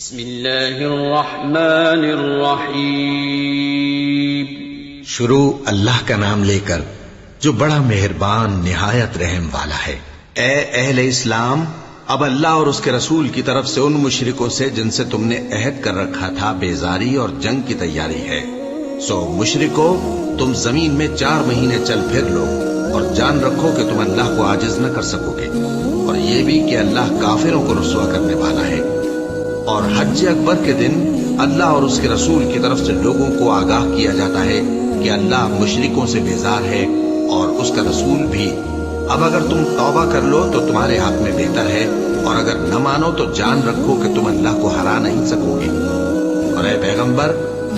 بسم اللہ الرحمن الرحیم۔ شروع اللہ کا نام لے کر جو بڑا مہربان نہایت رحم والا ہے۔ اے اہل اسلام، اب اللہ اور اس کے رسول کی طرف سے ان مشرکوں سے جن سے تم نے عہد کر رکھا تھا بیزاری اور جنگ کی تیاری ہے۔ سو مشرکو، تم زمین میں 4 مہینے چل پھر لو اور جان رکھو کہ تم اللہ کو عاجز نہ کر سکو گے، اور یہ بھی کہ اللہ کافروں کو رسوا کرنے والا ہے۔ اور حج اکبر کے دن اللہ اور اس کے رسول کی طرف سے لوگوں کو آگاہ کیا جاتا ہے کہ اللہ مشرکوں سے بیزار ہے اور اس کا رسول بھی۔ اب اگر تم توبہ کر لو تو تمہارے حق میں بہتر ہے، اور اگر نہ مانو تو جان رکھو کہ تم اللہ کو ہرا نہیں سکو گے۔ اور اے پیغمبر،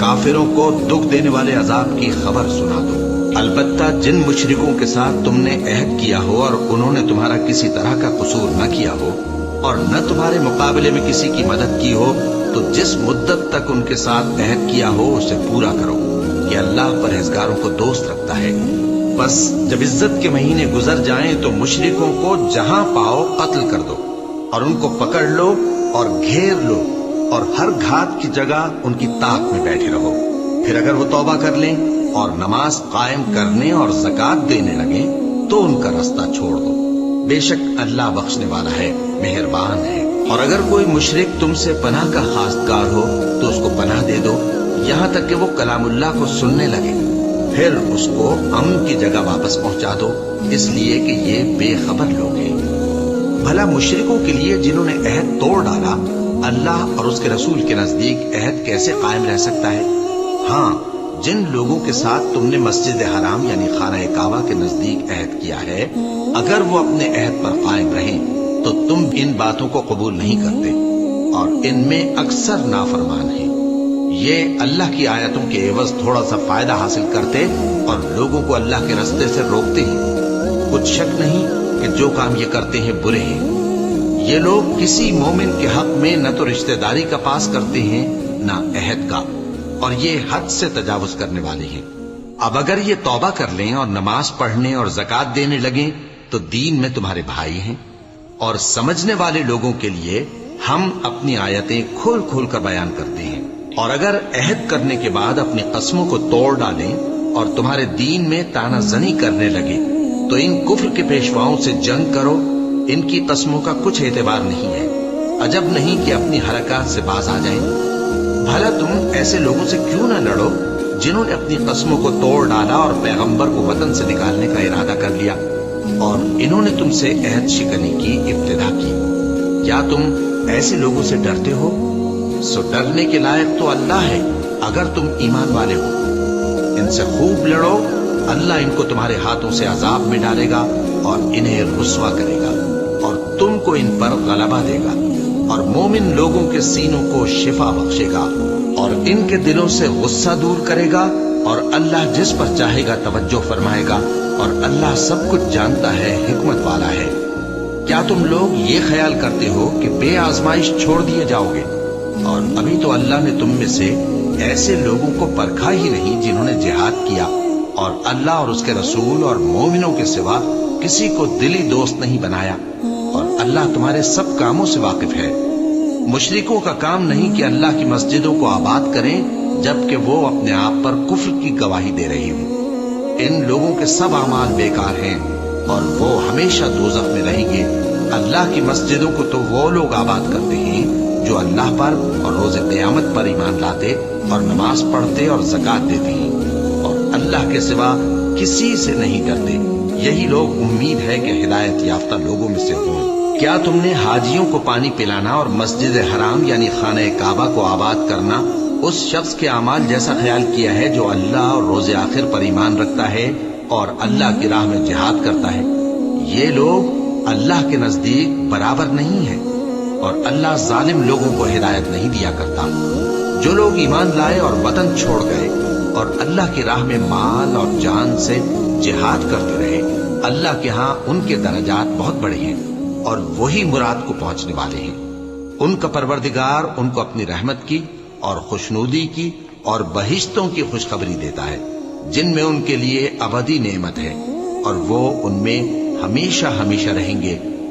کافروں کو دکھ دینے والے عذاب کی خبر سنا دو۔ البتہ جن مشرکوں کے ساتھ تم نے عہد کیا ہو اور انہوں نے تمہارا کسی طرح کا قصور نہ کیا ہو اور نہ تمہارے مقابلے میں کسی کی مدد کی ہو، تو جس مدت تک ان کے ساتھ عہد کیا ہو اسے پورا کرو، کہ اللہ پرہیزگاروں کو دوست رکھتا ہے۔ بس جب عزت کے مہینے گزر جائیں تو مشرکوں کو جہاں پاؤ قتل کر دو، اور ان کو پکڑ لو اور گھیر لو، اور ہر گھات کی جگہ ان کی طاق میں بیٹھے رہو۔ پھر اگر وہ توبہ کر لیں اور نماز قائم کرنے اور زکوٰۃ دینے لگیں تو ان کا رستہ چھوڑ دو، بے شک اللہ بخشنے والا ہے، مہربان ہے۔ اور اگر کوئی مشرک تم سے پناہ کا خواستگار ہو تو اس کو پناہ دے دو، یہاں تک کہ وہ کلام اللہ کو سننے لگے، پھر اس کو امن کی جگہ واپس پہنچا دو، اس لیے کہ یہ بے خبر لوگ ہیں۔ بھلا مشرکوں کے لیے جنہوں نے عہد توڑ ڈالا، اللہ اور اس کے رسول کے نزدیک عہد کیسے قائم رہ سکتا ہے؟ ہاں، جن لوگوں کے ساتھ تم نے مسجد حرام یعنی خانہ کعبہ کے نزدیک عہد کیا ہے، اگر وہ اپنے عہد پر قائم رہیں تو تم ان باتوں کو قبول نہیں کرتے، اور ان میں اکثر نافرمان ہیں۔ یہ اللہ کی آیتوں کے عوض تھوڑا سا فائدہ حاصل کرتے اور لوگوں کو اللہ کے راستے سے روکتے ہیں۔ کچھ شک نہیں کہ جو کام یہ کرتے ہیں برے ہیں۔ یہ لوگ کسی مومن کے حق میں نہ تو رشتہ داری کا پاس کرتے ہیں نہ عہد کا، اور یہ حد سے تجاوز کرنے والے ہیں۔ اب اگر یہ توبہ کر لیں اور نماز پڑھنے اور زکوٰۃ دینے لگیں تو دین میں تمہارے بھائی ہیں، اور سمجھنے والے لوگوں کے لیے ہم اپنی آیتیں کھول کھول کر بیان کرتے ہیں۔ اور اگر عہد کرنے کے بعد اپنی قسموں کو توڑ ڈالیں اور تمہارے دین میں تانا زنی کرنے لگے تو ان کفر کے پیشواؤں سے جنگ کرو، ان کی قسموں کا کچھ اعتبار نہیں ہے، عجب نہیں کہ اپنی حرکات سے باز آ جائیں۔ بھلا تم ایسے لوگوں سے کیوں نہ لڑو جنہوں نے اپنی قسموں کو توڑ ڈالا اور پیغمبر کو وطن سے نکالنے کا ارادہ کر لیا، اور انہوں نے تم سے عہد شکنی کی ابتدا کی۔ کیا تم ایسے لوگوں سے ڈرتے ہو؟ سو ڈرنے کے لائق تو اللہ ہے اگر تم ایمان والے ہو۔ ان سے خوب لڑو، اللہ ان کو تمہارے ہاتھوں سے عذاب میں ڈالے گا اور انہیں رسوا کرے گا، اور تم کو ان پر غلبہ دے گا، اور مومن لوگوں کے سینوں کو شفا بخشے گا، اور ان کے دلوں سے غصہ دور کرے گا، اور اللہ جس پر چاہے گا توجہ فرمائے گا، اور اللہ سب کچھ جانتا ہے، حکمت والا ہے۔ کیا تم لوگ یہ خیال کرتے ہو کہ بے آزمائش چھوڑ دیے جاؤ گے؟ اور ابھی تو اللہ نے تم میں سے ایسے لوگوں کو پرکھا ہی نہیں جنہوں نے جہاد کیا، اور اللہ اور اس کے رسول اور مومنوں کے سوا کسی کو دلی دوست نہیں بنایا، اور اللہ تمہارے سب کاموں سے واقف ہے۔ مشرکوں کا کام نہیں کہ اللہ کی مسجدوں کو آباد کریں جبکہ وہ اپنے آپ پر کفر کی گواہی دے رہی ہوں۔ ان لوگوں کے سب اعمال بیکار ہیں اور وہ ہمیشہ دوزخ میں رہیں گے۔ اللہ کی مسجدوں کو تو وہ لوگ آباد کرتے ہیں جو اللہ پر اور روز قیامت پر ایمان لاتے اور نماز پڑھتے اور زکوٰۃ دیتے ہیں، اور اللہ کے سوا کسی سے نہیں ڈرتے۔ یہی لوگ امید ہے کہ ہدایت یافتہ لوگوں میں سے ہوں۔ کیا تم نے حاجیوں کو پانی پلانا اور مسجد حرام یعنی خانہ کعبہ کو آباد کرنا اس شخص کے اعمال جیسا خیال کیا ہے جو اللہ اور روز آخر پر ایمان رکھتا ہے اور اللہ کی راہ میں جہاد کرتا ہے؟ یہ لوگ اللہ کے نزدیک برابر نہیں ہیں، اور اللہ ظالم لوگوں کو ہدایت نہیں دیا کرتا۔ جو لوگ ایمان لائے اور وطن چھوڑ گئے اور اللہ کی راہ میں مال اور جان سے جہاد کرتے رہے، اللہ کے ہاں ان کے درجات بہت بڑے ہیں، اور وہی مراد کو پہنچنے والے ہیں۔ ان کا پروردگار ان کو اپنی رحمت کی اور خوشنودی کی اور بہشتوں کی خوشخبری دیتا ہے جن میں ان کے لیے ابدی نعمت ہے، اور وہ ان میں ہمیشہ ہمیشہ رہیں گے،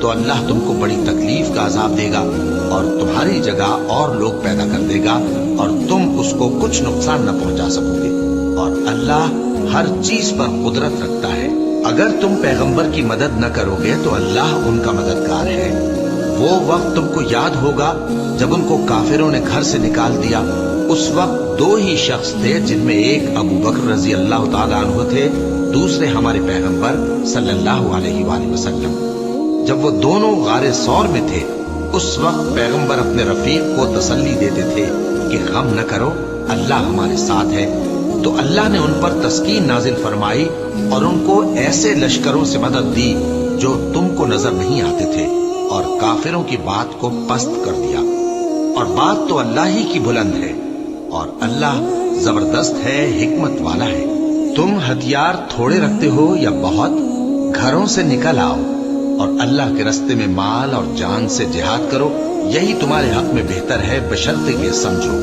تو اللہ تم کو بڑی تکلیف کا عذاب دے گا اور تمہاری جگہ اور لوگ پیدا کر دے گا اور تم اس کو کچھ نقصان نہ پہنچا سکو گے، اور اللہ ہر چیز پر قدرت رکھتا ہے۔ اگر تم پیغمبر کی مدد نہ کرو گے تو اللہ ان کا مددگار ہے۔ وہ وقت تم کو یاد ہوگا جب ان کو کافروں نے گھر سے نکال دیا، اس وقت دو ہی شخص تھے جن میں ایک ابو بکر رضی اللہ تعالیٰ عنہ تھے، دوسرے ہمارے پیغمبر صلی اللہ علیہ وآلہ وسلم۔ جب وہ دونوں غار ثور میں تھے، اس وقت پیغمبر اپنے رفیق کو تسلی دیتے تھے کہ غم نہ کرو، اللہ ہمارے ساتھ ہے۔ تو اللہ نے ان پر تسکین نازل فرمائی اور ان کو ایسے لشکروں سے مدد دی جو تم کو نظر نہیں آتے تھے، اور کافروں کی بات کو پست کر دیا۔ اور بات تو اللہ ہی کی بلند ہے، اور اللہ زبردست ہے، حکمت والا ہے۔ تم ہتھیار تھوڑے رکھتے ہو یا بہت، گھروں سے نکل آؤ اور اللہ کے راستے میں مال اور جان سے جہاد کرو، یہی تمہارے حق میں بہتر ہے، بشرطے کہ سمجھو۔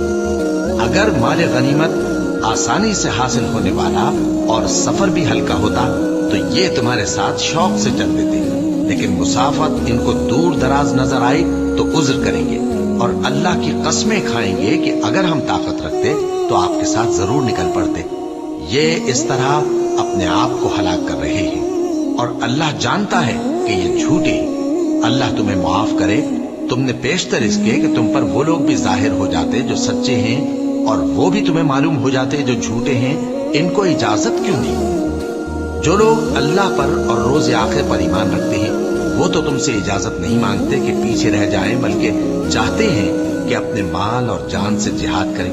اگر مال غنیمت آسانی سے حاصل ہونے والا اور سفر بھی ہلکا ہوتا تو یہ تمہارے ساتھ شوق سے چل دیتے، لیکن مسافت ان کو دور دراز نظر آئی تو عذر کریں گے، اور اللہ کی قسمیں کھائیں گے کہ اگر ہم طاقت رکھتے تو آپ کے ساتھ ضرور نکل پڑتے۔ یہ اس طرح اپنے آپ کو ہلاک کر رہے ہیں، اور اللہ جانتا ہے کہ یہ جھوٹے۔ اللہ تمہیں معاف کرے، تم نے پیشتر اس کے کہ تم پر وہ لوگ بھی ظاہر ہو جاتے جو سچے ہیں، اور وہ بھی تمہیں معلوم ہو جاتے جو جھوٹے ہیں۔ ان کو اجازت کیوں دی؟ جو لوگ اللہ پر اور روز آخر پر ایمان رکھتے ہیں وہ تو تم سے اجازت نہیں مانگتے کہ پیچھے رہ جائیں، بلکہ چاہتے ہیں کہ اپنے مال اور جان سے جہاد کریں،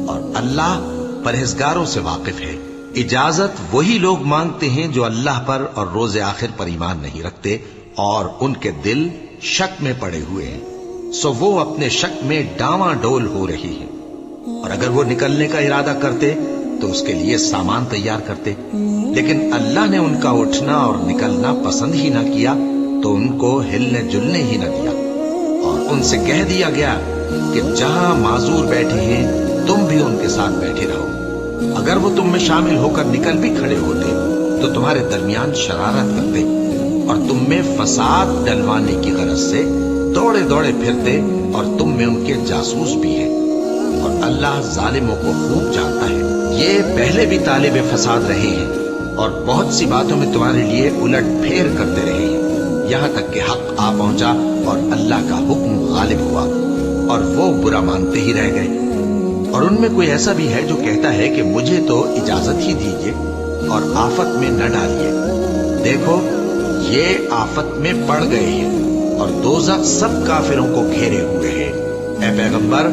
اور اللہ پرہیزگاروں سے واقف ہے۔ اجازت وہی لوگ مانگتے ہیں جو اللہ پر اور روز آخر پر ایمان نہیں رکھتے اور ان کے دل شک میں پڑے ہوئے ہیں، سو وہ اپنے شک میں ڈاواں ڈول ہو رہی ہیں۔ اور اگر وہ نکلنے کا ارادہ کرتے تو اس کے لیے سامان تیار کرتے، لیکن اللہ نے ان کا اٹھنا اور نکلنا پسند ہی نہ کیا تو ان کو ہلنے جلنے ہی نہ دیا، اور ان سے کہہ دیا گیا کہ جہاں معذور بیٹھے ہیں تم بھی ان کے ساتھ بیٹھے رہو۔ اگر وہ تم میں شامل ہو کر نکل بھی کھڑے ہوتے تو تمہارے درمیان شرارت کرتے اور تم میں فساد ڈلوانے کی غرض سے دوڑے دوڑے پھرتے، اور تم میں ان کے جاسوس بھی ہیں، اور اللہ ظالموں کو خوب جانتا ہے۔ یہ پہلے بھی طالب فساد رہے ہیں اور بہت سی باتوں میں تمہارے لیے الٹ پھیر کرتے رہے ہیں، یہاں تک کہ حق آ پہنچا اور اللہ کا حکم غالب ہوا، اور وہ برا مانتے ہی رہ گئے۔ اور ان میں کوئی ایسا بھی ہے جو کہتا ہے کہ مجھے تو اجازت ہی دیجیے اور آفت میں نہ ڈالیے۔ دیکھو یہ آفت میں پڑ گئے ہیں اور دوزخ سب کافروں کو گھیرے ہوئے ہے۔ اے پیغمبر،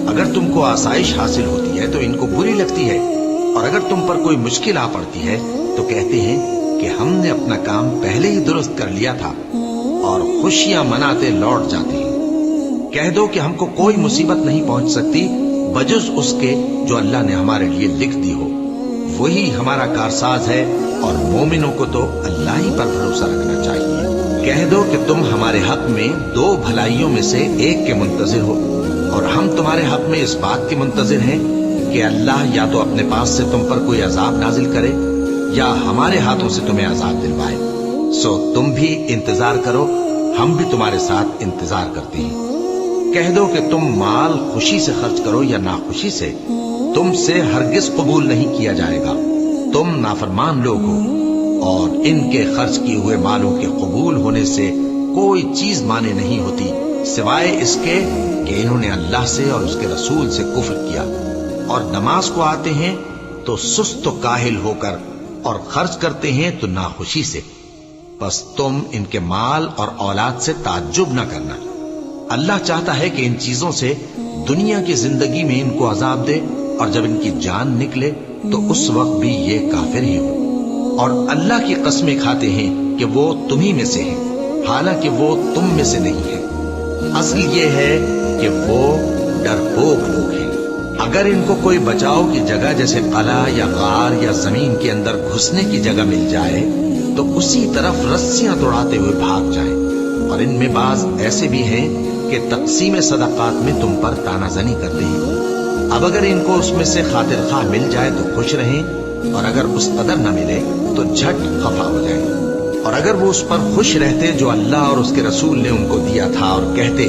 اگر تم کو آسائش حاصل ہوتی ہے تو ان کو بری لگتی ہے، اور اگر تم پر کوئی مشکل آ پڑتی ہے تو کہتے ہیں کہ ہم نے اپنا کام پہلے ہی درست کر لیا تھا، اور خوشیاں مناتے لوٹ جاتے ہیں۔ کہہ دو کہ ہم کو کوئی مصیبت نہیں پہنچ سکتی بجز اس کے جو اللہ نے ہمارے لیے لکھ دی ہو، وہی ہمارا کارساز ہے، اور مومنوں کو تو اللہ ہی پر بھروسہ رکھنا چاہیے۔ کہہ دو کہ تم ہمارے حق میں دو بھلائیوں میں سے ایک کے منتظر ہو، اور ہم تمہارے حق میں اس بات کے منتظر ہیں کہ اللہ یا تو اپنے پاس سے تم پر کوئی عذاب نازل کرے یا ہمارے ہاتھوں سے تمہیں عذاب دلوائے۔ سو تم بھی انتظار کرو، ہم بھی تمہارے ساتھ انتظار کرتے ہیں۔ کہہ دو کہ تم مال خوشی سے خرچ کرو یا ناخوشی سے، تم سے ہرگز قبول نہیں کیا جائے گا، تم نافرمان لوگ ہو، اور ان کے خرچ کیے ہوئے مالوں کے قبول ہونے سے کوئی چیز مانے نہیں ہوتی سوائے اس کے کہ انہوں نے اللہ سے اور اس کے رسول سے کفر کیا، اور نماز کو آتے ہیں تو سست و کاہل ہو کر، اور خرچ کرتے ہیں تو ناخوشی سے۔ بس تم ان کے مال اور اولاد سے تعجب نہ کرنا، اللہ چاہتا ہے کہ ان چیزوں سے دنیا کی زندگی میں ان کو عذاب دے، اور جب ان کی جان نکلے تو اس وقت بھی یہ کافر ہی ہو، اور اللہ کی قسمیں کھاتے ہیں کہ وہ تمہیں میں سے ہیں، حالانکہ وہ تم میں سے نہیں ہے۔ اصل یہ ہے کہ وہ ڈرپوک لوگ ہیں۔ اگر ان کو کوئی بچاؤ کی جگہ جیسے قلعہ یا غار یا زمین کے اندر گھسنے کی جگہ مل جائے تو اسی طرف رسیاں توڑاتے ہوئے بھاگ جائیں، اور ان میں بعض ایسے بھی ہیں کہ تقسیم صدقات میں تم پر تانا زنی کرتے ہیں۔ اب اگر ان کو اس میں سے خاطر خواہ مل جائے تو خوش رہیں، اور اگر اس قدر نہ ملے تو جھٹ خفا ہو جائیں، اور اگر وہ اس پر خوش رہتے جو اللہ اور اس کے رسول نے ان کو دیا تھا، اور کہتے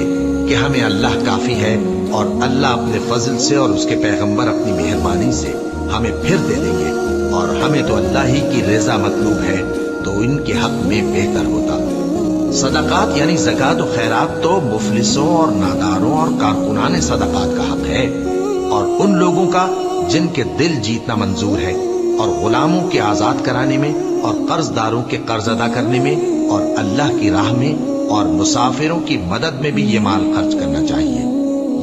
کہ ہمیں اللہ کافی ہے اور اللہ اپنے فضل سے اور اس کے پیغمبر اپنی مہربانی سے ہمیں پھر دے دیں گے، اور ہمیں تو اللہ ہی کی رضا مطلوب ہے، تو ان کے حق میں بہتر ہوتا۔ صدقات یعنی زکوٰۃ و خیرات تو مفلسوں اور ناداروں اور کارکنان صدقات کا حق ہے، اور ان لوگوں کا جن کے دل جیتنا منظور ہے، اور غلاموں کے آزاد کرانے میں، اور قرض داروں کے قرض ادا کرنے میں، اور اللہ کی راہ میں اور مسافروں کی مدد میں بھی یہ مال خرچ کرنا چاہیے۔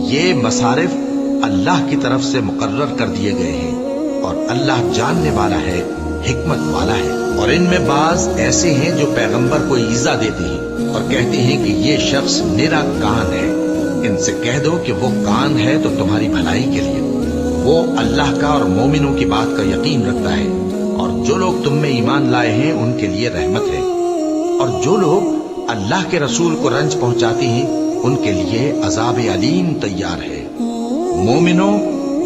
یہ مصارف اللہ کی طرف سے مقرر کر دیے گئے ہیں، اور اللہ جاننے والا ہے، حکمت والا ہے۔ اور ان میں بعض ایسے ہیں جو پیغمبر کو ایذا دیتے ہیں اور کہتے ہیں کہ یہ شخص میرا کان ہے۔ ان سے کہہ دو کہ وہ کان ہے تو تمہاری بھلائی کے لیے، وہ اللہ کا اور مومنوں کی بات کا یقین رکھتا ہے، اور جو لوگ تم میں ایمان لائے ہیں ان کے لیے رحمت ہے، اور جو لوگ اللہ کے رسول کو رنج پہنچاتے ہیں ان کے لیے عذاب علیم تیار ہے۔ مومنوں،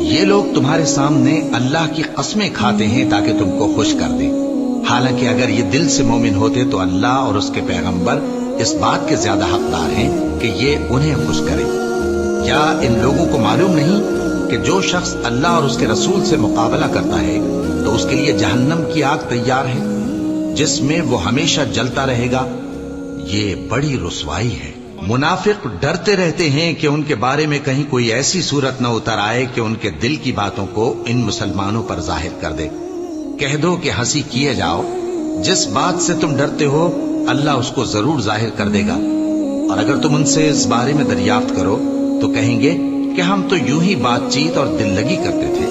یہ لوگ تمہارے سامنے اللہ کی قسمیں کھاتے ہیں تاکہ تم کو خوش کر دیں، حالانکہ اگر یہ دل سے مومن ہوتے تو اللہ اور اس کے پیغمبر اس بات کے زیادہ حقدار ہیں کہ یہ انہیں خوش کرے۔ کیا ان لوگوں کو معلوم نہیں کہ جو شخص اللہ اور اس کے رسول سے مقابلہ کرتا ہے تو اس کے لیے جہنم کی آگ تیار ہے، جس میں وہ ہمیشہ جلتا رہے گا؟ یہ بڑی رسوائی ہے۔ منافق ڈرتے رہتے ہیں کہ ان کے بارے میں کہیں کوئی ایسی صورت نہ اتر آئے کہ ان کے دل کی باتوں کو ان مسلمانوں پر ظاہر کر دے۔ کہہ دو کہ ہنسی کیے جاؤ، جس بات سے تم ڈرتے ہو اللہ اس کو ضرور ظاہر کر دے گا، اور اگر تم ان سے اس بارے میں دریافت کرو تو کہیں گے کہ ہم تو یوں ہی بات چیت اور دل لگی کرتے تھے۔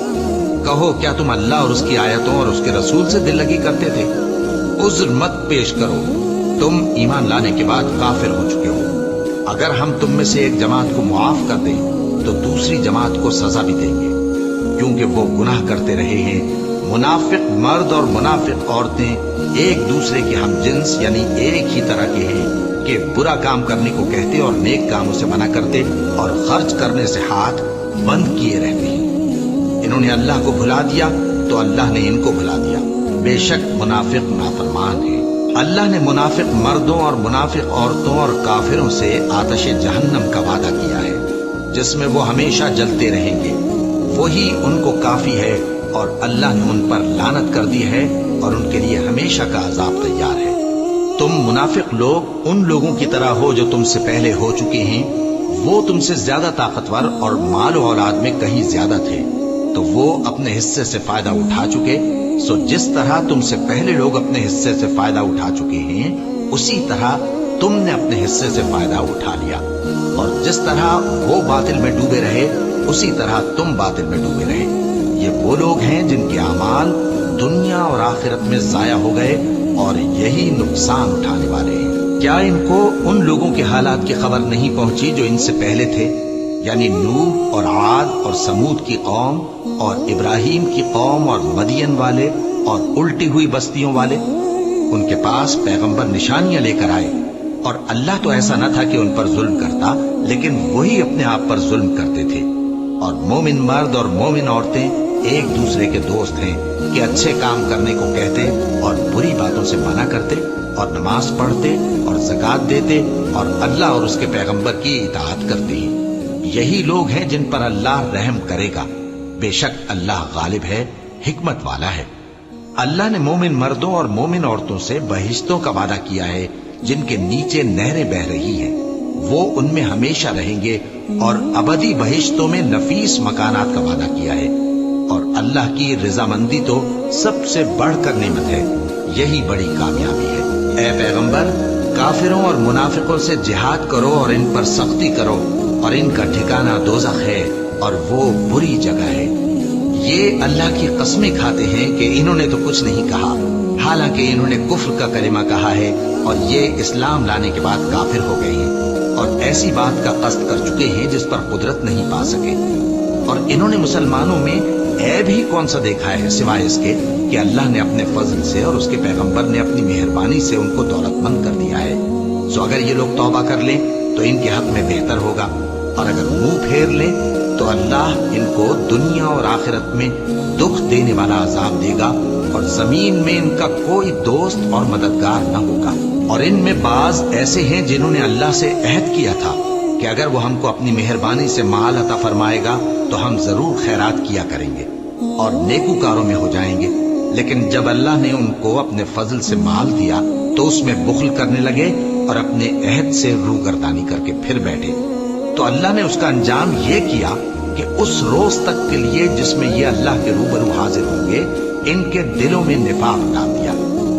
کہو کیا تم اللہ اور اس کی آیتوں اور اس کے رسول سے دل لگی کرتے تھے؟ عذر مت پیش کرو، تم ایمان لانے کے بعد کافر ہو چکے ہو۔ اگر ہم تم میں سے ایک جماعت کو معاف کر دیں تو دوسری جماعت کو سزا بھی دیں گے، کیونکہ وہ گناہ کرتے رہے ہیں۔ منافق مرد اور منافق عورتیں ایک دوسرے کے ہم جنس یعنی ایک ہی طرح کے ہیں کہ برا کام کرنے کو کہتے اور نیک کاموں سے منع کرتے، اور خرچ کرنے سے ہاتھ بند کیے رہتے ہیں۔ انہوں نے اللہ کو بھلا دیا تو اللہ نے ان کو بھلا دیا، بے شک منافق نافرمان ہیں۔ اللہ نے منافق مردوں اور منافق عورتوں اور کافروں سے آتش جہنم کا وعدہ کیا ہے، جس میں وہ ہمیشہ جلتے رہیں گے، وہی ان کو کافی ہے، اور اللہ نے ان پر لعنت کر دی ہے اور ان کے لیے ہمیشہ کا عذاب تیار ہے۔ تم منافق لوگ ان لوگوں کی طرح ہو جو تم سے پہلے ہو چکے ہیں، وہ تم سے زیادہ طاقتور اور مال و اولاد میں کہیں زیادہ تھے، تو وہ اپنے حصے سے فائدہ اٹھا چکے، سو جس طرح تم سے پہلے لوگ اپنے حصے سے فائدہ اٹھا چکے ہیں اسی طرح تم نے اپنے حصے سے فائدہ اٹھا لیا، اور جس طرح وہ باطل میں ڈوبے رہے اسی طرح تم باطل میں ڈوبے رہے۔ یہ وہ لوگ ہیں جن کے اعمال دنیا اور آخرت میں ضائع ہو گئے، اور یہی نقصان اٹھانے والے ہیں۔ کیا ان کو ان لوگوں کے حالات کی خبر نہیں پہنچی جو ان سے پہلے تھے، یعنی نوح اور عاد اور سمود کی قوم اور ابراہیم کی قوم اور مدین والے اور الٹی ہوئی بستیوں والے؟ ان کے پاس پیغمبر نشانیاں لے کر آئے، اور اللہ تو ایسا نہ تھا کہ ان پر ظلم کرتا، لیکن وہی اپنے آپ پر ظلم کرتے تھے۔ اور مومن مرد اور مومن عورتیں ایک دوسرے کے دوست ہیں کہ اچھے کام کرنے کو کہتے اور بری باتوں سے منع کرتے، اور نماز پڑھتے اور زکوٰۃ دیتے اور اللہ اور اس کے پیغمبر کی اطاعت کرتے ہیں۔ یہی لوگ ہیں جن پر اللہ رحم کرے گا، بے شک اللہ غالب ہے، حکمت والا ہے۔ اللہ نے مومن مردوں اور مومن عورتوں سے بہشتوں کا وعدہ کیا ہے جن کے نیچے نہریں بہ رہی ہیں، وہ ان میں ہمیشہ رہیں گے، اور ابدی بہشتوں میں نفیس مکانات کا وعدہ کیا ہے، اور اللہ کی رضامندی تو سب سے بڑھ کر نعمت ہے، یہی بڑی کامیابی ہے۔ اے پیغمبر، کافروں اور منافقوں سے جہاد کرو اور ان پر سختی کرو، اور ان کا ٹھکانہ دوزخ ہے اور وہ بری جگہ ہے۔ یہ اللہ کی قسمیں کھاتے ہیں کہ انہوں نے تو کچھ نہیں کہا، حالانکہ انہوں نے کفر کا کلمہ کہا ہے، اور یہ اسلام لانے کے بعد کافر ہو گئے ہیں، اور ایسی بات کا قصد کر چکے ہیں جس پر قدرت نہیں پا سکے۔ اور انہوں نے مسلمانوں میں عیب ہی کون سا دیکھا ہے سوائے اس کے کہ اللہ نے اپنے فضل سے اور اس کے پیغمبر نے اپنی مہربانی سے ان کو دولت مند کر دیا ہے۔ سو اگر یہ لوگ توبہ کر لیں تو ان کے حق میں بہتر ہوگا، اور اگر منہ پھیر لیں تو اللہ ان کو دنیا اور آخرت میں دکھ دینے والا عذاب دے گا اور زمین میں ان کا کوئی دوست اور مددگار نہ ہوگا۔ اور ان میں بعض ایسے ہیں جنہوں نے اللہ سے عہد کیا تھا کہ اگر وہ ہم کو اپنی مہربانی سے مال عطا فرمائے گا تو ہم ضرور خیرات کیا کریں گے اور نیکوکاروں میں ہو جائیں گے، لیکن جب اللہ نے ان کو اپنے فضل سے مال دیا تو اس میں بخل کرنے لگے اور اپنے عہد سے روگردانی کر کے پھر بیٹھے۔ تو اللہ نے اس کا انجام یہ کیا کہ اس روز تک کے لیے جس میں یہ اللہ کے روبرو حاضر ہوں گے ان کے دلوں میں نفاق ڈال دیا،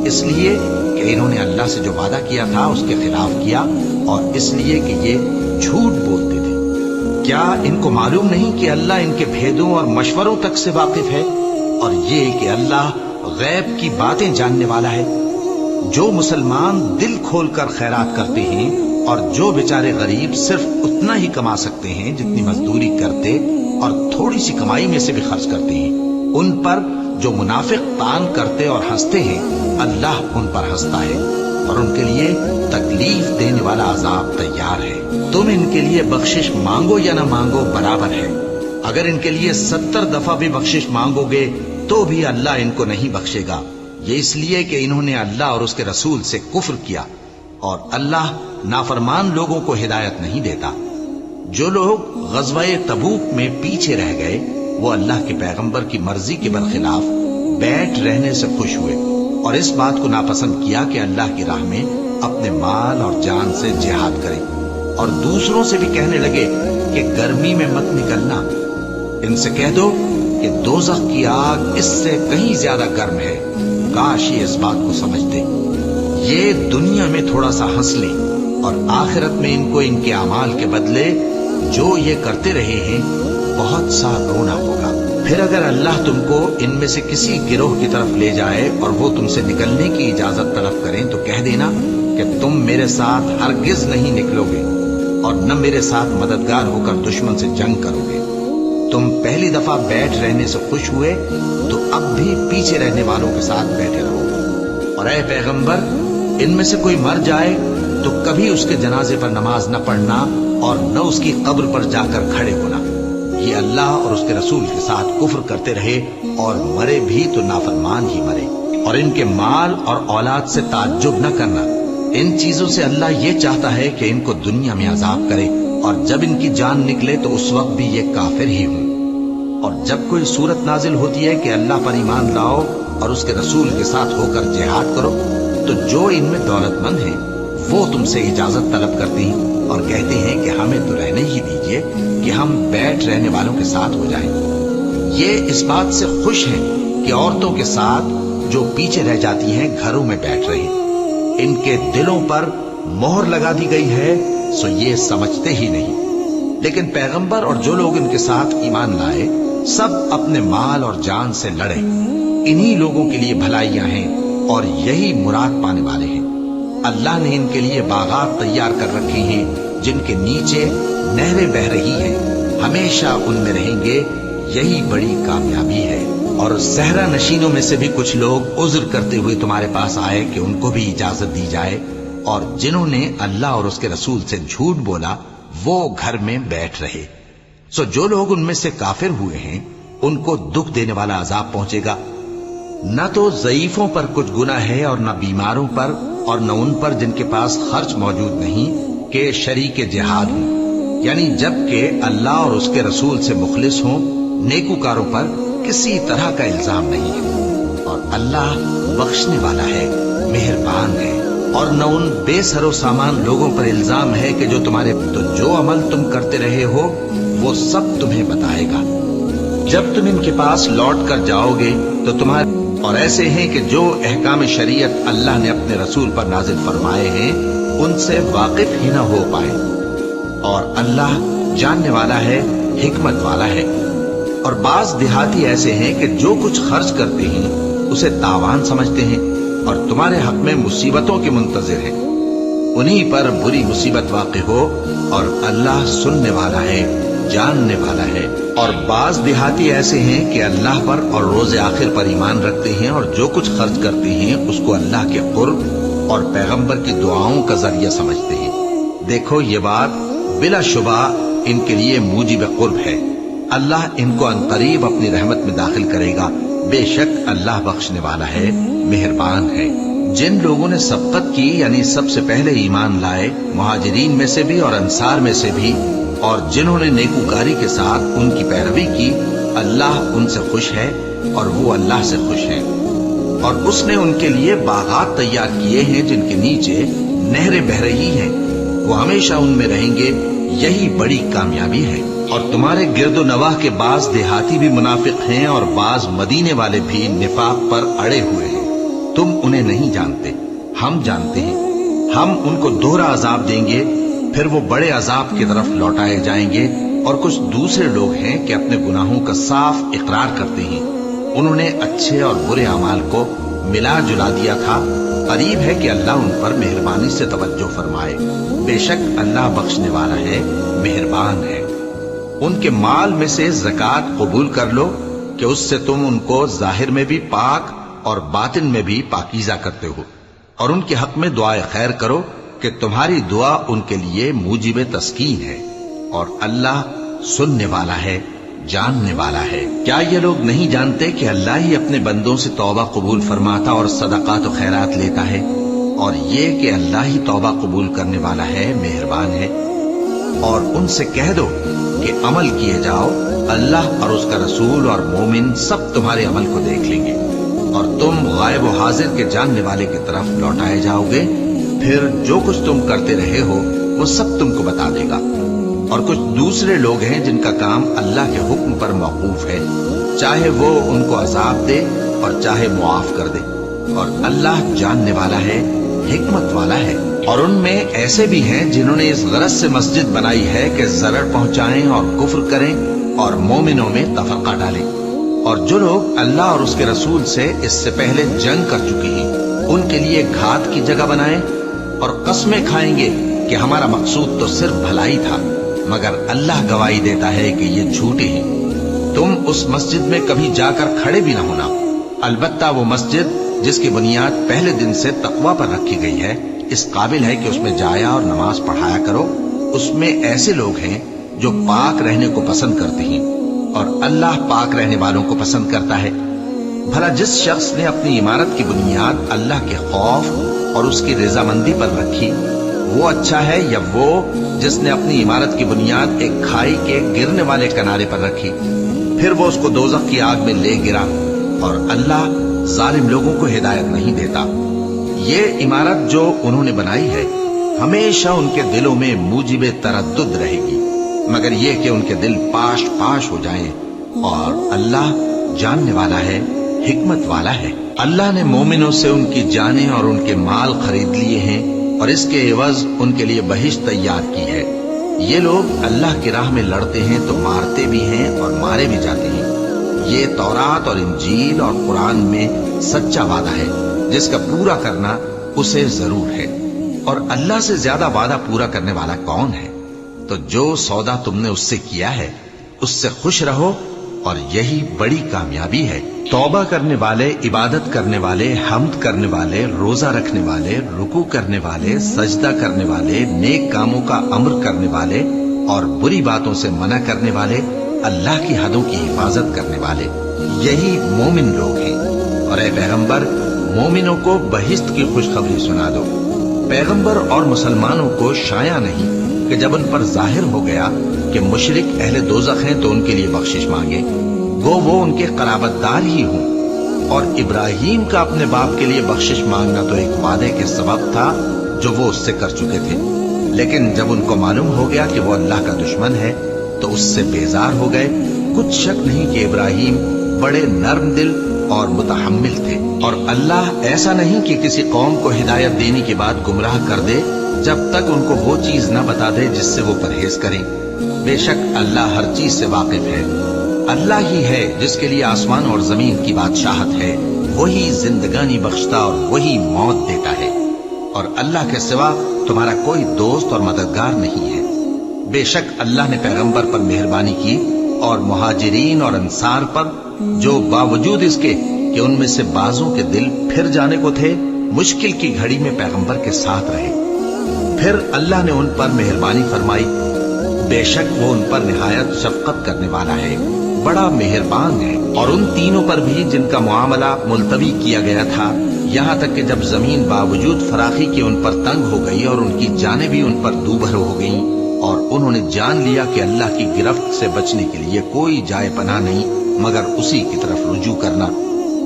اس لیے کہ انہوں نے اللہ سے جو وعدہ کیا تھا اس کے خلاف کیا، اور اس لیے کہ یہ جھوٹ بولتے تھے۔ کیا ان کو معلوم نہیں کہ اللہ ان کے بھیدوں اور مشوروں تک سے واقف ہے، اور یہ کہ اللہ غیب کی باتیں جاننے والا ہے؟ جو مسلمان دل کھول کر خیرات کرتے ہیں اور جو بیچارے غریب صرف اتنا ہی کما سکتے ہیں جتنی مزدوری کرتے اور تھوڑی سی کمائی میں سے بھی خرچ کرتے ہیں، ان پر جو منافق طعن کرتے اور ہنستے ہیں اللہ ان پر ہنستا ہے اور ان کے لیے تکلیف دینے والا عذاب تیار ہے۔ تم ان کے لیے بخشش مانگو یا نہ مانگو برابر ہے، اگر ان کے لیے 70 دفعہ بھی بخشش مانگو گے تو بھی اللہ ان کو نہیں بخشے گا، یہ اس لیے کہ انہوں نے اللہ اور اس کے رسول سے کفر کیا، اور اللہ نافرمان لوگوں کو ہدایت نہیں دیتا۔ جو لوگ غزوہ تبوک میں پیچھے رہ گئے وہ اللہ کے پیغمبر کی مرضی کے برخلاف بیٹھ رہنے سے خوش ہوئے اور اس بات کو ناپسند کیا کہ اللہ کی راہ میں اپنے مال اور جان سے جہاد کریں، اور دوسروں سے بھی کہنے لگے کہ گرمی میں مت نکلنا، ان سے کہہ دو کہ دوزخ کی آگ اس سے کہیں زیادہ گرم ہے، کاش یہ اس بات کو سمجھتے۔ یہ دنیا میں تھوڑا سا ہنس لیں اور آخرت میں ان کو ان کے اعمال کے بدلے جو یہ کرتے رہے ہیں بہت سا رونا ہوگا۔ پھر اگر اللہ تم کو ان میں سے کسی گروہ کی طرف لے جائے اور وہ تم سے نکلنے کی اجازت طلب کریں تو کہہ دینا کہ تم میرے ساتھ ہرگز نہیں نکلو گے اور نہ میرے ساتھ مددگار ہو کر دشمن سے جنگ کرو گے۔ تم پہلی دفعہ بیٹھ رہنے سے خوش ہوئے تو اب بھی پیچھے رہنے والوں کے ساتھ بیٹھے رہو، اور اے پیغمبر ان میں سے کوئی مر جائے تو کبھی اس کے جنازے پر نماز نہ پڑھنا اور نہ اس کی قبر پر جا کر کھڑے ہونا، یہ اللہ اور اس کے رسول کے ساتھ کفر کرتے رہے اور مرے بھی تو نافرمان ہی مرے۔ اور ان کے مال اور اولاد سے تعجب نہ کرنا، ان چیزوں سے اللہ یہ چاہتا ہے کہ ان کو دنیا میں عذاب کرے اور جب ان کی جان نکلے تو اس وقت بھی یہ کافر ہی ہوں۔ اور جب کوئی صورت نازل ہوتی ہے کہ اللہ پر ایمان لاؤ اور اس کے رسول کے ساتھ ہو کر جہاد کرو تو جو ان میں دولت مند ہیں وہ تم سے اجازت طلب کرتے ہیں اور کہتے ہیں کہ ہمیں تو رہنے ہی دیجئے کہ ہم بیٹھ رہنے والوں کے ساتھ ہو جائیں۔ یہ اس بات سے خوش ہیں کہ عورتوں کے ساتھ جو پیچھے رہ جاتی ہیں گھروں میں بیٹھ رہے، ان کے دلوں پر مہر لگا دی گئی ہے سو یہ سمجھتے ہی نہیں۔ لیکن پیغمبر اور جو لوگ ان کے ساتھ ایمان لائے سب اپنے مال اور جان سے لڑے، انہی لوگوں کے لیے بھلائیاں ہیں اور یہی مراد پانے والے ہیں۔ اللہ نے ان کے لیے باغات تیار کر رکھے ہیں جن کے نیچے نہریں بہ رہی ہیں، ہمیشہ ان میں رہیں گے، یہی بڑی کامیابی ہے۔ اور صحرا نشینوں میں سے بھی کچھ لوگ عذر کرتے ہوئے تمہارے پاس آئے کہ ان کو بھی اجازت دی جائے، اور جنہوں نے اللہ اور اس کے رسول سے جھوٹ بولا وہ گھر میں بیٹھ رہے۔ سو جو لوگ ان میں سے کافر ہوئے ہیں ان کو دکھ دینے والا عذاب پہنچے گا۔ نہ تو ضعیفوں پر کچھ گناہ ہے اور نہ بیماروں پر اور نہ ان پر جن کے پاس خرچ موجود نہیں کہ شریک جہاد ہوں، یعنی جب کہ اللہ اور اس کے رسول سے مخلص ہوں، نیکوکاروں پر کسی طرح کا الزام نہیں ہے، اور اللہ بخشنے والا ہے، مہربان ہے۔ اور نہ ان بے سر و سامان لوگوں پر الزام ہے کہ جو تمہارے تو جو عمل تم کرتے رہے ہو وہ سب تمہیں بتائے گا جب تم ان کے پاس لوٹ کر جاؤ گے تو تمہارے اور ایسے ہیں کہ جو احکام شریعت اللہ نے اپنے رسول پر نازل فرمائے ہیں ان سے واقف ہی نہ ہو پائے، اور اللہ جاننے والا ہے، حکمت والا ہے۔ اور بعض دیہاتی ایسے ہیں کہ جو کچھ خرچ کرتے ہیں اسے تاوان سمجھتے ہیں اور تمہارے حق میں مصیبتوں کے منتظر ہیں، انہی پر بری مصیبت واقع ہو، اور اللہ سننے والا ہے، جاننے والا ہے۔ اور بعض دیہاتی ایسے ہیں کہ اللہ پر اور روز آخر پر ایمان رکھتے ہیں اور جو کچھ خرچ کرتے ہیں اس کو اللہ کے قرب اور پیغمبر کی دعاؤں کا ذریعہ سمجھتے ہیں۔ دیکھو یہ بات بلا شبہ ان کے لیے موجب قرب ہے، اللہ ان کو عنقریب اپنی رحمت میں داخل کرے گا، بے شک اللہ بخشنے والا ہے، مہربان ہے۔ جن لوگوں نے سبقت کی یعنی سب سے پہلے ایمان لائے، مہاجرین میں سے بھی اور انصار میں سے بھی، اور جنہوں نے نیکوکاری کے ساتھ ان کی پیروی کی، اللہ ان سے خوش ہے اور وہ اللہ سے خوش ہیں۔ اور اس نے ان کے لیے باغات تیار کیے ہیں جن کے نیچے نہریں بہہ رہی ہیں، وہ ہمیشہ ان میں رہیں گے، یہی بڑی کامیابی ہے۔ اور تمہارے گرد و نواح کے بعض دیہاتی بھی منافق ہیں اور بعض مدینے والے بھی نفاق پر اڑے ہوئے ہیں، تم انہیں نہیں جانتے، ہم جانتے ہیں۔ ہم ان کو دوہرا عذاب دیں گے، پھر وہ بڑے عذاب کی طرف لوٹائے جائیں گے۔ اور کچھ دوسرے لوگ ہیں کہ اپنے گناہوں کا صاف اقرار کرتے ہیں، انہوں نے اچھے اور برے اعمال کو ملا جلا دیا تھا، قریب ہے کہ اللہ ان پر مہربانی سے توجہ فرمائے، بے شک اللہ بخشنے والا ہے، مہربان ہے۔ ان کے مال میں سے زکوٰۃ قبول کر لو کہ اس سے تم ان کو ظاہر میں بھی پاک اور باطن میں بھی پاکیزہ کرتے ہو، اور ان کے حق میں دعائے خیر کرو کہ تمہاری دعا ان کے لیے موجب تسکین ہے، اور اللہ سننے والا ہے، جاننے والا ہے۔ کیا یہ لوگ نہیں جانتے کہ اللہ ہی اپنے بندوں سے توبہ قبول فرماتا اور صدقات و خیرات لیتا ہے، اور یہ کہ اللہ ہی توبہ قبول کرنے والا ہے، مہربان ہے۔ اور ان سے کہہ دو کہ عمل کیے جاؤ، اللہ اور اس کا رسول اور مومن سب تمہارے عمل کو دیکھ لیں گے، اور تم غائب و حاضر کے جاننے والے کی طرف لوٹائے جاؤ گے، پھر جو کچھ تم کرتے رہے ہو وہ سب تم کو بتا دے گا۔ اور کچھ دوسرے لوگ ہیں جن کا کام اللہ کے حکم پر موقوف ہے، چاہے وہ ان کو عذاب دے اور چاہے معاف کر دے، اور اللہ جاننے والا ہے، حکمت والا ہے۔ اور ان میں ایسے بھی ہیں جنہوں نے اس غرض سے مسجد بنائی ہے کہ ضرر پہنچائیں اور کفر کریں اور مومنوں میں تفرقہ ڈالیں۔ اور جو لوگ اللہ اور اس کے رسول سے اس سے پہلے جنگ کر چکے ہیں، ان کے لیے گھات کی جگہ بنائیں اور قسمیں کھائیں گے کہ ہمارا مقصود تو صرف بھلائی تھا، مگر اللہ گواہی دیتا ہے کہ یہ جھوٹے ہیں۔ تم اس مسجد میں کبھی جا کر کھڑے بھی نہ ہونا، البتہ وہ مسجد جس کی بنیاد پہلے دن سے تقوی پر رکھی گئی ہے، اس قابل ہے کہ اس میں جایا اور نماز پڑھایا کرو۔ اس میں ایسے لوگ ہیں جو پاک رہنے کو پسند کرتے ہیں، اور اللہ پاک رہنے والوں کو پسند کرتا ہے۔ بھلا جس شخص نے اپنی عمارت کی بنیاد اللہ کے خوف اور اس کی رضامندی پر رکھی، وہ اچھا ہے یا وہ جس نے اپنی عمارت کی بنیاد ایک کھائی کے گرنے والے کنارے پر رکھی، پھر وہ اس کو دوزخ کی آگ میں لے گرا، اور اللہ ظالم لوگوں کو ہدایت نہیں دیتا۔ یہ عمارت جو انہوں نے بنائی ہے ہمیشہ ان کے دلوں میں موجب تردد رہے گی، مگر یہ کہ ان کے دل پاش پاش ہو جائیں، اور اللہ جاننے والا ہے، حکمت والا ہے۔ اللہ نے مومنوں سے ان کی جانیں اور ان کے مال خرید لیے ہیں، اور اس کے عوض ان کے لیے بہشت تیار کی ہے۔ یہ لوگ اللہ کی راہ میں لڑتے ہیں تو مارتے بھی ہیں اور مارے بھی جاتے ہیں۔ یہ تورات اور انجیل اور قرآن میں سچا وعدہ ہے جس کا پورا کرنا اسے ضرور ہے، اور اللہ سے زیادہ وعدہ پورا کرنے والا کون ہے؟ تو جو سودا تم نے اس سے کیا ہے اس سے خوش رہو، اور یہی بڑی کامیابی ہے۔ توبہ کرنے والے، عبادت کرنے والے، حمد کرنے والے، روزہ رکھنے والے، رکوع کرنے والے، سجدہ کرنے والے، نیک کاموں کا امر کرنے والے اور بری باتوں سے منع کرنے والے، اللہ کی حدوں کی حفاظت کرنے والے، یہی مومن لوگ ہیں۔ اور اے پیغمبر، مومنوں کو بہشت کی خوشخبری سنا دو۔ پیغمبر اور مسلمانوں کو شایع نہیں کہ جب ان پر ظاہر ہو گیا کہ مشرک اہل دوزخ ہیں تو ان کے لیے بخشش مانگے، گو وہ ان کے قرابت دار ہی ہوں۔ اور ابراہیم کا اپنے باپ کے لیے بخشش مانگنا تو ایک وعدے کے سبب تھا جو وہ اس سے کر چکے تھے، لیکن جب ان کو معلوم ہو گیا کہ وہ اللہ کا دشمن ہے تو اس سے بیزار ہو گئے۔ کچھ شک نہیں کہ ابراہیم بڑے نرم دل اور متحمل تھے، اور اللہ ایسا نہیں کہ کسی قوم کو ہدایت دینے کے بعد گمراہ کر دے جب تک ان کو وہ چیز نہ بتا دے جس سے وہ پرہیز کریں۔ بے شک اللہ ہر چیز سے واقف ہے۔ اللہ ہی ہے جس کے لیے آسمان اور زمین کی بادشاہت ہے، وہی زندگانی بخشتا اور وہی موت دیتا ہے، اور اللہ کے سوا تمہارا کوئی دوست اور مددگار نہیں ہے۔ بے شک اللہ نے پیغمبر پر مہربانی کی اور مہاجرین اور انصار پر، جو باوجود اس کے کہ ان میں سے بعضوں کے دل پھر جانے کو تھے، مشکل کی گھڑی میں پیغمبر کے ساتھ رہے۔ پھر اللہ نے ان پر مہربانی فرمائی، بے شک وہ ان پر نہایت شفقت کرنے والا ہے، بڑا مہربان ہے۔ اور ان تینوں پر بھی جن کا معاملہ ملتوی کیا گیا تھا، یہاں تک کہ جب زمین باوجود فراخی کے ان پر تنگ ہو گئی اور ان کی جانیں بھی ان پر دوبھر ہو گئیں، اور انہوں نے جان لیا کہ اللہ کی گرفت سے بچنے کے لیے کوئی جائے پناہ نہیں مگر اسی کی طرف رجوع کرنا،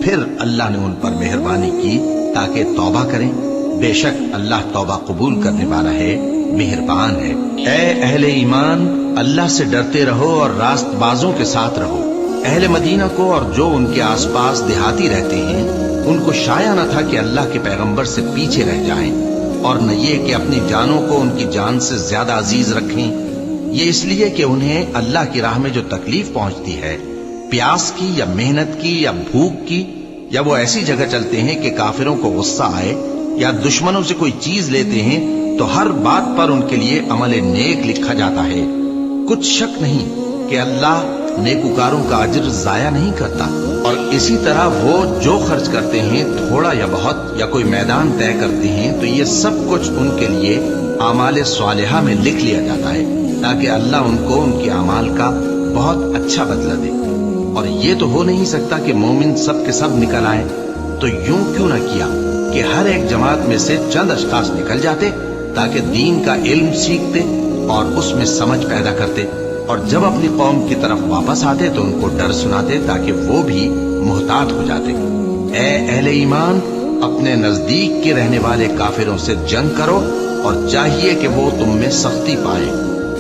پھر اللہ نے ان پر مہربانی کی تاکہ توبہ کریں۔ بے شک اللہ توبہ قبول کرنے والا ہے، مہربان ہے۔ اے اہل ایمان، اللہ سے ڈرتے رہو اور راست بازوں کے ساتھ رہو۔ اہل مدینہ کو اور جو ان کے آس پاس دیہاتی رہتے ہیں ان کو شایع نہ تھا کہ اللہ کے پیغمبر سے پیچھے رہ جائیں، اور نہ یہ کہ اپنی جانوں کو ان کی جان سے زیادہ عزیز رکھیں۔ یہ اس لیے کہ انہیں اللہ کی راہ میں جو تکلیف پہنچتی ہے، پیاس کی یا محنت کی یا بھوک کی، یا وہ ایسی جگہ چلتے ہیں کہ کافروں کو غصہ آئے یا دشمنوں سے کوئی چیز لیتے ہیں، تو ہر بات پر ان کے لیے عمل نیک لکھا جاتا ہے۔ کچھ شک نہیں کہ اللہ نیکوکاروں کا اجر ضائع نہیں کرتا۔ اور اسی طرح وہ جو خرچ کرتے ہیں، تھوڑا یا بہت، یا کوئی میدان طے کرتے ہیں، تو یہ سب کچھ ان کے لیے اعمال صالحہ میں لکھ لیا جاتا ہے، تاکہ اللہ ان کو ان کے اعمال کا بہت اچھا بدلہ دے۔ اور یہ تو ہو نہیں سکتا کہ مومن سب کے سب نکل آئیں، تو یوں کیوں نہ کیا کہ ہر ایک جماعت میں سے چند اشخاص نکل جاتے تاکہ دین کا علم سیکھتے اور اس میں سمجھ پیدا کرتے، اور جب اپنی قوم کی طرف واپس آتے تو ان کو ڈر سناتے تاکہ وہ بھی محتاط ہو جاتے۔ اے اہل ایمان، اپنے نزدیک کے رہنے والے کافروں سے جنگ کرو، اور چاہیے کہ وہ تم میں سختی پائے،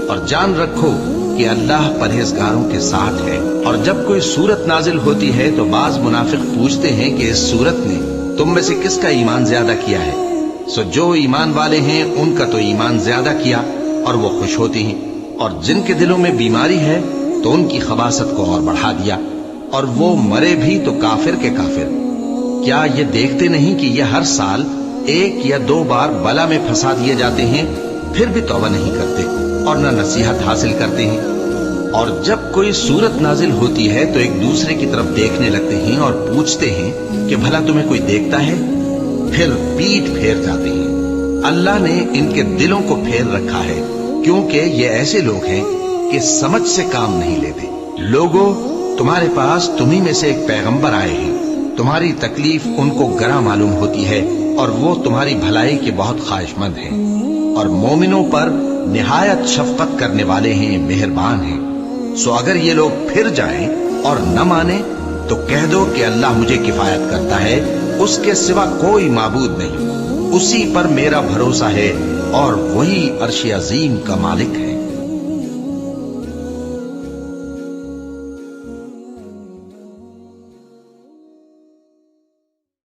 اور جان رکھو کہ اللہ پرہیزگاروں کے ساتھ ہے۔ اور جب کوئی سورت نازل ہوتی ہے تو بعض منافق پوچھتے ہیں کہ اس سورت نے تم میں سے کس کا ایمان زیادہ کیا ہے؟ سو جو ایمان والے ہیں ان کا تو ایمان زیادہ کیا، اور وہ خوش ہوتے ہیں، اور جن کے دلوں میں بیماری ہے تو ان کی خباثت کو اور بڑھا دیا، اور وہ مرے بھی تو کافر کے کافر۔ کیا یہ دیکھتے نہیں کہ یہ ہر سال ایک یا دو بار بلا میں پھنسا دیے جاتے ہیں، پھر بھی توبہ نہیں کرتے اور نہ نصیحت حاصل کرتے ہیں؟ اور جب کوئی سورت نازل ہوتی ہے تو ایک دوسرے کی طرف دیکھنے لگتے ہیں اور پوچھتے ہیں کہ بھلا تمہیں کوئی دیکھتا ہے؟ پھر پیٹ پھیر جاتے ہیں۔ اللہ نے ان کے دلوں کو پھیر رکھا ہے، کیونکہ یہ ایسے لوگ ہیں کہ سمجھ سے کام نہیں لیتے۔ لوگوں، تمہارے پاس تمہیں میں سے ایک پیغمبر آئے ہیں، تمہاری تکلیف ان کو گراں معلوم ہوتی ہے، اور وہ تمہاری بھلائی کے بہت خواہش مند ہیں، اور مومنوں پر نہایت شفقت کرنے والے ہیں، مہربان ہیں۔ سو اگر یہ لوگ پھر جائیں اور نہ مانیں تو کہہ دو کہ اللہ مجھے کفایت کرتا ہے، اس کے سوا کوئی معبود نہیں، اسی پر میرا بھروسہ ہے، اور وہی عرش عظیم کا مالک ہے۔